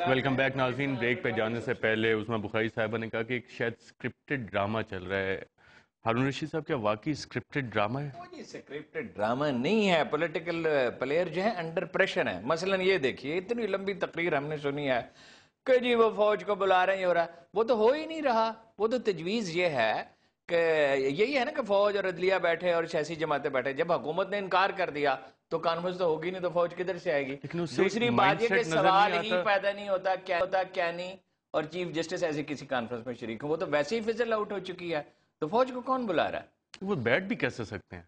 Welcome back ناظرین. Break پہ جانے سے پہلے عظمیٰ بخاری صاحبہ نے کہا کہ ایک شاید سکرپٹڈ ڈرامہ چل رہا ہے. ہارون رشید صاحب کیا واقعی سکرپٹڈ ڈرامہ ہے؟ جی سکرپٹڈ ڈرامہ نہیں ہے. پولیٹیکل پلیئر جو ہیں انڈر پریشر ہیں. مثلا یہ دیکھیے اتنی لمبی تقریر ہم نے سنی ہے کہ جی وہ فوج کو بلا رہے ہیں ہو رہا ہے. وہ تو ہو ہی نہیں رہا. وہ تو تجویز یہ ہے کہ یہی ہے نا کہ فوج اور عدلیہ بیٹھے اور سیاسی جماعتیں بیٹھے. جب حکومت نے انکار کر دیا تو کانفرنس تو ہوگی نہیں, تو فوج کدھر سے آئے گی؟ دوسری بات یہ کہ سوال ہی پیدا نہیں ہوتا کیا نہیں, اور چیف جسٹس ایسی کسی کانفرنس میں شریک ہوں. وہ تو ویسے ہی فزل آؤٹ ہو چکی ہے, تو فوج کو کون بلا رہا ہے؟ وہ بیٹھ بھی کیسے سکتے ہیں؟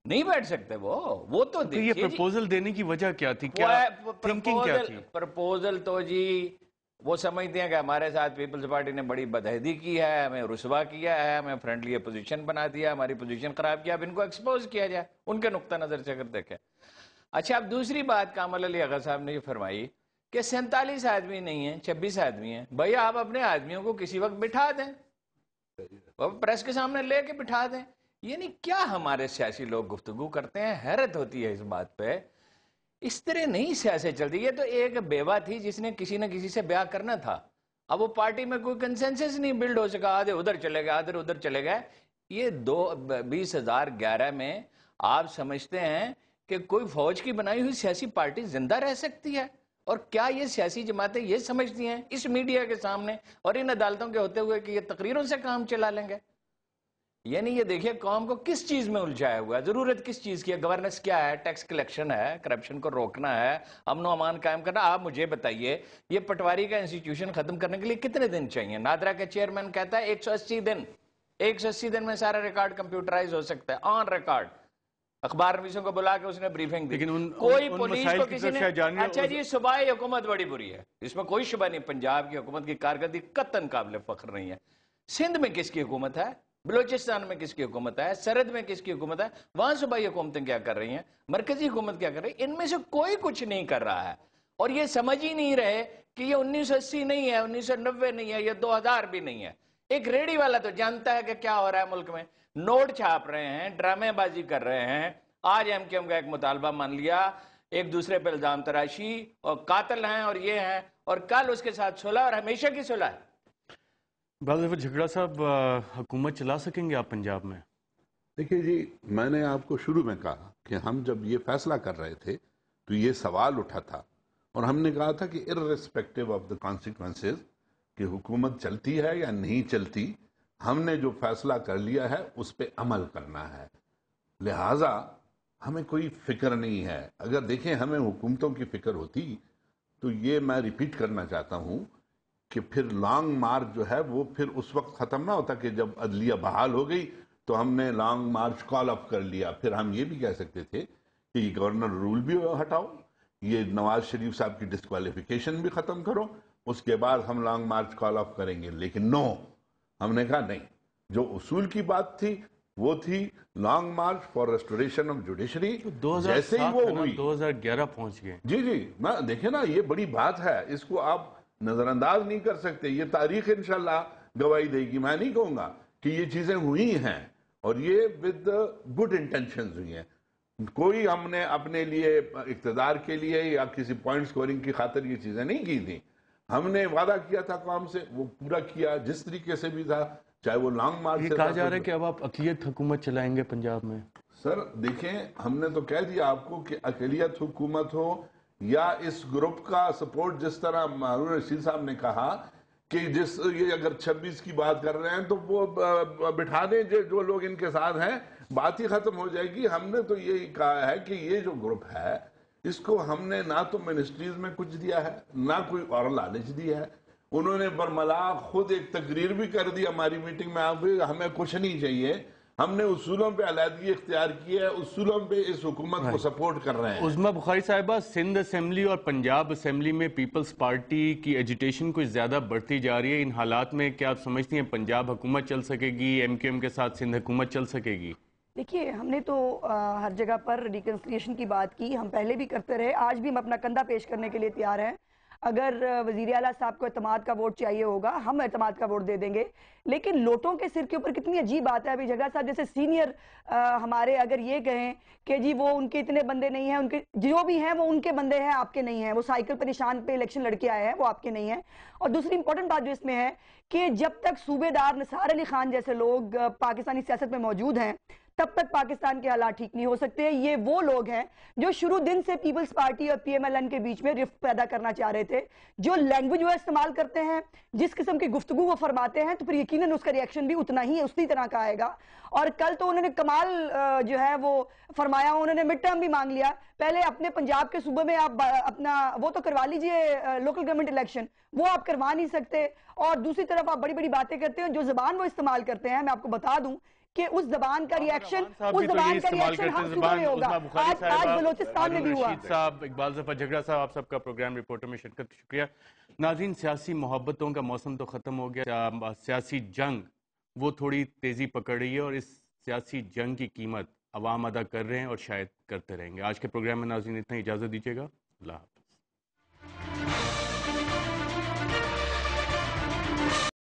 نہیں بیٹھ سکتے. وہ تو یہ دیکھیے پرپوزل دینے کی وجہ کیا تھی؟ کیا تھنکنگ کیا تھی؟ پرپوزل تو جی وہ سمجھتے ہیں کہ ہمارے ساتھ پیپلز پارٹی نے بڑی بدہضی کی ہے, ہمیں رسوا کیا ہے, ہمیں فرینڈلی اپوزیشن بنا دیا, ہماری پوزیشن خراب کیا, اب ان کو ایکسپوز کیا جائے ان کے نقطہ نظر سے اگر دیکھیں. اچھا اب دوسری بات کامل علی اغا صاحب نے یہ فرمائی کہ 47 آدمی نہیں ہیں, 26 آدمی ہیں. بھائی آپ اپنے آدمیوں کو کسی وقت بٹھا دیں, پریس کے سامنے لے کے بٹھا دیں. یعنی کیا ہمارے سیاسی لوگ گفتگو کرتے ہیں, حیرت ہوتی ہے اس بات پہ. اس طرح نہیں سیاست چلتی. یہ تو ایک بیوہ تھی جس نے کسی نہ کسی سے بیاہ کرنا تھا. اب وہ پارٹی میں کوئی کنسنسس نہیں بلڈ ہو سکا, آدھے ادھر چلے گئے آدھے ادھر چلے گئے. یہ 2011 میں آپ سمجھتے ہیں کہ کوئی فوج کی بنائی ہوئی سیاسی پارٹی زندہ رہ سکتی ہے؟ اور کیا یہ سیاسی جماعتیں یہ سمجھتی ہیں اس میڈیا کے سامنے اور ان عدالتوں کے ہوتے ہوئے کہ یہ تقریروں سے کام چلا لیں گے؟ یعنی یہ دیکھیں قوم کو کس چیز میں الجھایا ہوا ہے, ضرورت کس چیز کی ہے, گورننس کیا ہے, ٹیکس کلیکشن ہے, کرپشن کو روکنا ہے, امن و امان قائم کرنا. آپ مجھے بتائیے یہ پٹواری کا انسٹیٹیوشن ختم کرنے کے لیے کتنے دن چاہیے؟ نادرا کا چیئرمین کہتا ہے 180 دن. 180 دن میں سارا ریکارڈ کمپیوٹرائز ہو سکتا ہے, آن ریکارڈ. اخبار نویسوں کو بلا کے اس نے بریفنگ دی. کوئی پولیس کو کسی نے اچھا جی صوبائی حکومت بڑی بری ہے, اس میں کوئی شبہ نہیں. پنجاب کی حکومت کی کارکردگی قطعاً قابل فخر نہیں ہے. سندھ میں کس کی حکومت ہے, بلوچستان میں کس کی حکومت ہے, سرحد میں کس کی حکومت ہے, وہاں صوبائی حکومتیں کیا کر رہی ہیں, مرکزی حکومت کیا کر رہی ہے؟ ان میں سے کوئی کچھ نہیں کر رہا ہے. اور یہ سمجھ ہی نہیں رہے کہ یہ 1980 نہیں ہے, 1990 نہیں ہے, یہ 2000 بھی نہیں ہے. ایک ریڈی والا تو جانتا ہے کہ کیا ہو رہا ہے ملک میں. نوٹ چھاپ رہے ہیں, ڈرامے بازی کر رہے ہیں. آج ایم کیو ایم کا ایک مطالبہ مان لیا, ایک دوسرے پہ الزام تراشی اور قاتل ہیں اور یہ ہیں, اور کل اس کے ساتھ صلح اور ہمیشہ کی صلح ہے. بعض دفعہ جھگڑا صاحب حکومت چلا سکیں گے آپ پنجاب میں؟ دیکھیے جی, میں نے آپ کو شروع میں کہا کہ ہم جب یہ فیصلہ کر رہے تھے تو یہ سوال اٹھا تھا, اور ہم نے کہا تھا کہ irrespective of the consequences کہ حکومت چلتی ہے یا نہیں چلتی, ہم نے جو فیصلہ کر لیا ہے اس پہ عمل کرنا ہے. لہٰذا ہمیں کوئی فکر نہیں ہے. اگر دیکھیں ہمیں حکومتوں کی فکر ہوتی تو یہ میں ریپیٹ کرنا چاہتا ہوں کہ پھر لانگ مارچ جو ہے وہ پھر اس وقت ختم نہ ہوتا کہ جب عدلیہ بحال ہو گئی تو ہم نے لانگ مارچ کال آف کر لیا. پھر ہم یہ بھی کہہ سکتے تھے کہ یہ گورنر رول بھی ہٹاؤ, یہ نواز شریف صاحب کی ڈسکوالیفیکیشن بھی ختم کرو, اس کے بعد ہم لانگ مارچ کال آف کریں گے. لیکن نو, ہم نے کہا نہیں, جو اصول کی بات تھی وہ تھی long march for restoration of judiciary. جیسے ہی وہ ہوئی 2011 پہنچ گئے. جی دیکھیں نا, یہ بڑی بات ہے, اس کو آپ نظر انداز نہیں کر سکتے. یہ تاریخ انشاءاللہ گواہی دے گی. میں نہیں کہوں گا کہ یہ چیزیں ہوئی ہیں, اور یہ ود گڈ انٹینشنز ہوئی ہیں. کوئی ہم نے اپنے لیے اقتدار کے لیے یا کسی پوائنٹ سکورنگ کی خاطر یہ چیزیں نہیں کی تھیں. ہم نے وعدہ کیا تھا قوم سے, وہ پورا کیا جس طریقے سے بھی تھا, چاہے وہ لانگ مارچ سے. یہ کہا جا رہا ہے کہ اب آپ اقلیت حکومت چلائیں گے پنجاب میں. سر دیکھیں, ہم نے تو کہہ دیا آپ کو کہ اقلیت حکومت ہو یا اس گروپ کا سپورٹ, جس طرح ہارون رشید صاحب نے کہا کہ یہ اگر 26 کی بات کر رہے ہیں تو وہ بٹھا دیں جو لوگ ان کے ساتھ ہیں, بات ہی ختم ہو جائے گی. ہم نے تو یہی کہا ہے کہ یہ جو گروپ ہے اس کو ہم نے نہ تو منسٹریز میں کچھ دیا ہے, نہ کوئی اور لالچ دی ہے. انہوں نے برملا خود ایک تقریر بھی کر دی ہماری میٹنگ میں, آپ ہمیں کچھ نہیں چاہیے, ہم نے اصولوں پہ علیحدگی اختیار کی ہے, اصولوں پہ اس حکومت کو سپورٹ کر رہے ہیں. عظمیٰ بخاری صاحبہ, سندھ اسمبلی اور پنجاب اسمبلی میں پیپلز پارٹی کی ایجیٹیشن کچھ زیادہ بڑھتی جا رہی ہے. ان حالات میں کیا آپ سمجھتی ہیں پنجاب حکومت چل سکے گی, ایم کیو ایم کے ساتھ سندھ حکومت چل سکے گی؟ دیکھیے, ہم نے تو ہر جگہ پر ریکنسلیشن کی بات کی, ہم پہلے بھی کرتے رہے, آج بھی ہم اپنا کندھا پیش کرنے کے لیے تیار ہیں. اگر وزیر اعلیٰ صاحب کو اعتماد کا ووٹ چاہیے ہوگا ہم اعتماد کا ووٹ دے دیں گے، لیکن لوٹوں کے سر کے اوپر کتنی عجیب بات ہے. ابھی جھگڑا صاحب جیسے سینئر ہمارے اگر یہ کہیں کہ جی وہ ان کے اتنے بندے نہیں ہیں، ان کے جو بھی ہیں وہ ان کے بندے ہیں، آپ کے نہیں ہیں، وہ سائیکل پہ نشان پہ الیکشن لڑ کے آئے ہیں، وہ آپ کے نہیں ہیں. اور دوسری امپورٹنٹ بات جو اس میں ہے کہ جب تک صوبے دار نثار علی خان جیسے لوگ پاکستانی سیاست میں موجود ہیں تب تک پاکستان کے حالات ٹھیک نہیں ہو سکتے. یہ وہ لوگ ہیں جو شروع دن سے پیپلز پارٹی اور پی ایم ایل این کے بیچ میں رفت پیدا کرنا چاہ رہے تھے. جو لینگویج وہ استعمال کرتے ہیں، جس قسم کی گفتگو وہ فرماتے ہیں، تو پھر یقیناً اس کا ریئیکشن بھی اتنا ہی اسی طرح کا آئے گا. اور کل تو انہوں نے کمال جو ہے وہ فرمایا، انہوں نے مڈ ٹرم بھی مانگ لیا. پہلے اپنے پنجاب کے صوبے میں آپ اپنا وہ تو کروا لیجئے لوکل گورنمنٹ الیکشن، وہ آپ کروا نہیں سکتے. اور دوسری طرف آپ بڑی بڑی باتیں کرتے ہیں. جو زبان وہ استعمال کرتے ہیں، میں آپ کو بتا دوں کہ اس زبان کا ریئیکشن ہم صوبے میں ہوگا. آج بلوچستان میں بھی ہوا. رشید صاحب، اقبال ظفر جھگڑا صاحب، آپ سب کا پروگرام رپورٹر میں شرکت شکریہ. ناظرین، سیاسی محبتوں کا موسم تو ختم ہو گیا، سیاسی جنگ وہ تھوڑی تیزی پکڑ رہی ہے، اور اس سیاسی جنگ کی قیمت عوام ادا کر رہے ہیں اور شاید کرتے رہیں گے. آج کے پروگرام میں ناظرین اتنا، اجازت دیجیے گا. اللہ حافظ.